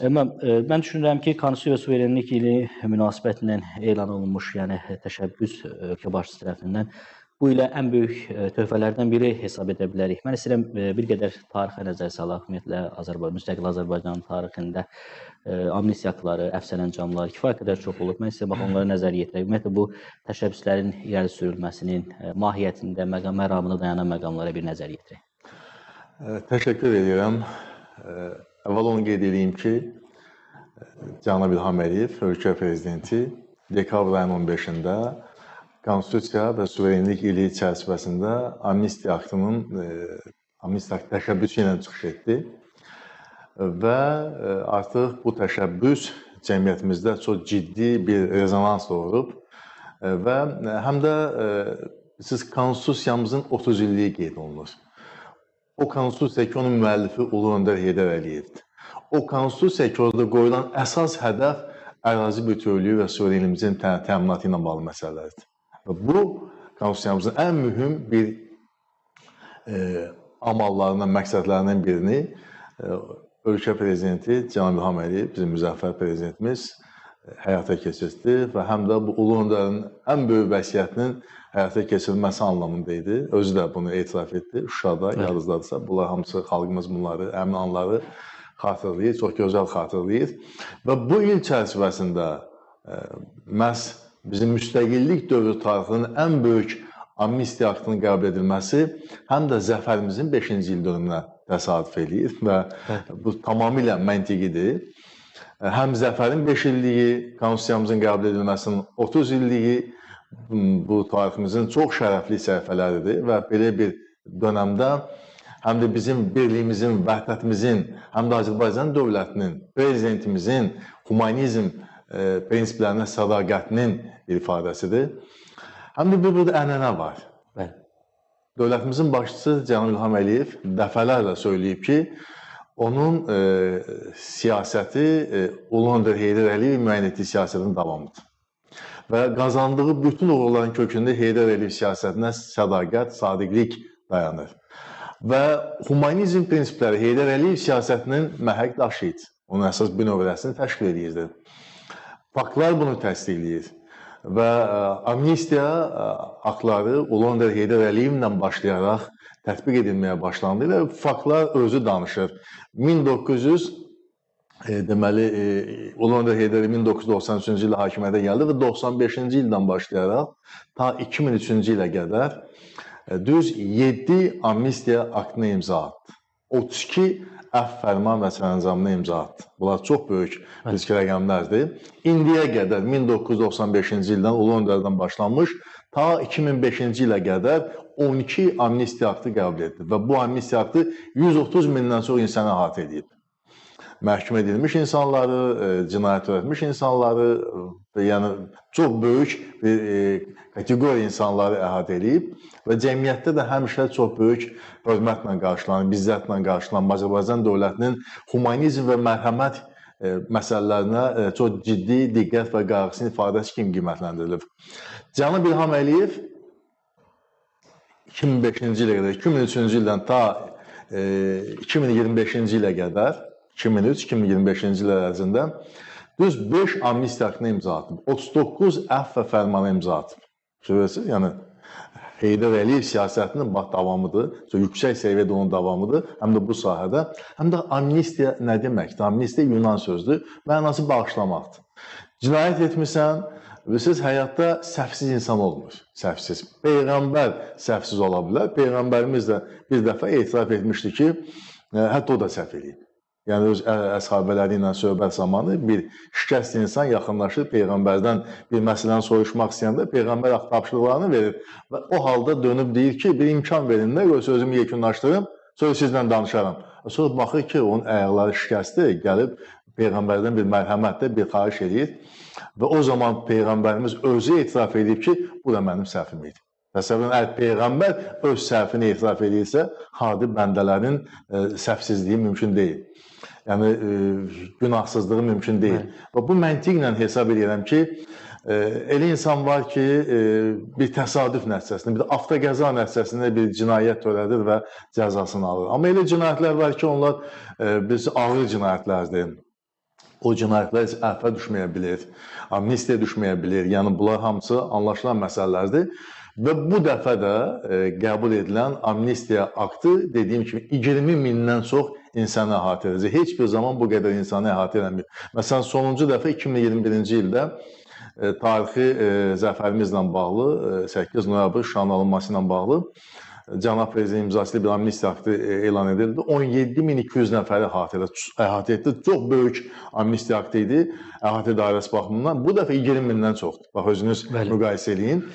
Mən düşünürəm ki, Konstitusiya və suverenlik ili münasibətilə elan olunmuş, yəni təşəbbüs ölkə başçısı tərəfindən bu ilə ən böyük töhfələrdən biri hesab edə bilərik. Mən istəyirəm bir qədər tarixə nəzər salaq, ümumiyyətlə müstəqil Azərbaycanın tarixində amnistiya aktları, əfsələncamlar kifayət qədər çox olub. Mən istəyirəm onlara nəzər yetirək. Ümumiyyətlə bu təşəbbüslərin irəli sürülməsinin mahiyyətində, məramında dayanan məqamlara bir nəzər yetirək. Təşəkkür edirəm. Əvvəl onu qeyd edeyim ki, Cənab İlham Əliyev, ölkə prezidenti, dekabr ayının 15-də Konstitusiya və suverenlik ili çərçivəsində amnistiya akt təşəbbüsü ilə çıxış etdi və artıq bu təşəbbüs cəmiyyətimizdə çox ciddi bir rezonans doğurub və həm də siz Konstitusiyamızın 30 illiyi qeyd olunur. O konstitusiya ki, onun müəllifi Ulu Öndər Heydər Əliyevdir. O konstitusiya ki, orada qoyulan əsas hədəf ərazi bütövlüyü və suverenliyimizin təminatı ilə bağlı məsələlərdir. Bu, konstitusiyamızın ən mühüm bir amallarından, məqsədlərindən birini ölkə prezidenti Cənab İlham Əliyev, bizim müzəffər prezidentimiz həyata keçirdi və həm də bu Ulu Öndərin ən böyük vəsiyyətinin həyata keçirilməsi anlamında idi. Özü də bunu etiraf etdi. Şuşada, yadınızdadırsa, bunlar hamısı xalqımız bunları, həmin anları xatırlayır, çox gözəl xatırlayır. Və bu il çərçivəsində məhz bizim müstəqillik dövrü tarixinin ən böyük amnistiya aktının qəbul edilməsi həm də zəfərimizin 5-ci il dönümünə təsadüf edir və bu tamamilə məntiqidir. Həm zəfərin 5 illiyi, konstitusiyamızın qəbul edilməsinin 30 illiyi bu tariximizin çox şərəfli səhifələridir və belə bir dönəmdə həm də bizim birliyimizin, vəhdətimizin, həm də Azərbaycan dövlətinin, prezidentimizin humanizm prinsiplərinə sədaqətinin ifadəsidir. Həm də burada ənənə var. Dövlətimizin başçısı Cənab İlham Əliyev dəfələrlə söyləyib ki, onun siyasəti Ulu Öndər Heydər Əliyev müəyyən etdiyi siyasətin davamıdır. Və qazandığı bütün uğurların kökündə Heydər Əliyev siyasətinə sədaqət, sadiqlik dayanır. Və humanizm prinsipləri Heydər Əliyev siyasətinin məhək daşı idi. Onun əsas bünövrəsini təşkil edirdi. Faktlar bunu təsdiqləyir. Və amnistiya aktları Ulu Öndər Heydər Əliyevlə başlayaraq tətbiq edilməyə başlandı və faktlar özü danışır. Deməli, Ulu Öndər Heydər 1993-cü ildə hakimiyyətə gəldi və 95-ci ildən başlayaraq ta 2003-cü ilə qədər düz 7 amnistiya aktına imza atdı. 32 əfv fərman və sərəncamına imza atdı. Bunlar çox böyük risk rəqəmlərdir. İndiyə qədər 1995-ci ildən Ulu Öndərdən başlanmış ta 2005-ci ilə qədər 12 amnistiya aktı qəbul etdi və bu amnistiya aktı 130 mindən çox insanı əhatə edib. Məhkum edilmiş insanları, cinayət törətmiş insanları, yəni çox böyük bir kateqoriya insanları əhatə edib və cəmiyyətdə də həmişə çox böyük hörmətlə qarşılanır, bizzətlə qarşılanır. Azərbaycan dövlətinin humanizm və mərhəmət məsələlərinə çox ciddi diqqət və qayğısının ifadəsi kimi qiymətləndirilir. Cənab İlham Əliyev 2005-ci ilə qədər, 2003-cü ildən ta 2025-ci ilə qədər 2003-2025-ci illər ərzində düz 5 amnistiya aktına imza atıb, 39 əfv və fərmana imza atıb. Görürsünüz, yəni Heydər Əliyev siyasətinin davamıdır, çox yüksək səviyyədə onun davamıdır, həm də bu sahədə. Həm də amnistiya nə deməkdir? Amnistiya Yunan sözdür, mənası bağışlamaqdır. Cinayət etmirsən, siz həyatda səhvsiz insan olmur, səhvsiz. Peyğəmbər səhvsiz ola bilər. Peyğəmbərimiz də bir dəfə etiraf etmişdi ki, hətta o da səhv edib. Yəni öz əshabələri ilə söhbət zamanı bir şikəst insan yaxınlaşır Peyğəmbərdən bir məsələni soruşmaq istəyəndə Peyğəmbər tapşırıqlarını verir və o halda dönüb deyir ki, bir imkan verin, nə görə sözümü yekunlaşdırım, sonra sizlə danışaram. Sonra baxır ki, onun ayaqları şikəstdir, gəlib Peyğəmbərdən bir mərhəmətlə bir xahiş edir və o zaman Peyğəmbərimiz özü etiraf edib ki, bu da mənim səhvim idi. Təsəvvürün, əgər Peyğəmbər öz səhvini etiraf edirsə, hadi bəndələrin səhvsizliyi mümkün deyil. Yəni, günahsızlığı mümkün deyil. Və bu məntiqlə hesab edirəm ki, elə insan var ki, bir təsadüf nəticəsində, bir də avtoqəza nəticəsində bir cinayət törədir və cəzasını alır. Amma elə cinayətlər var ki, onlar ağır cinayətlərdir. o cinayətlər heç əfvə düşməyə bilir, amnistiya düşməyə bilir. Yəni bunlar hamısı anlaşılan məsələlərdir. Və bu dəfə də qəbul edilən amnistiya aktı dediyim kimi 20 mindən çox insanı əhatə edəcək. Heç bir zaman bu qədər insanı əhatə edəmir. Məsələn, sonuncu dəfə 2021-ci ildə tarixi zəfərimizlə bağlı 8 noyabr Şuşanın alınması ilə bağlı Cənab Prezident imzası ilə bir amnistiya aktı elan edildi. 17.200 nəfəri əhatə etdi. Çox böyük amnistiya aktı idi əhatə dairəsi baxımından. Bu dəfə 20 mindən çoxdur. Bax, özünüz müqayisə eləyin.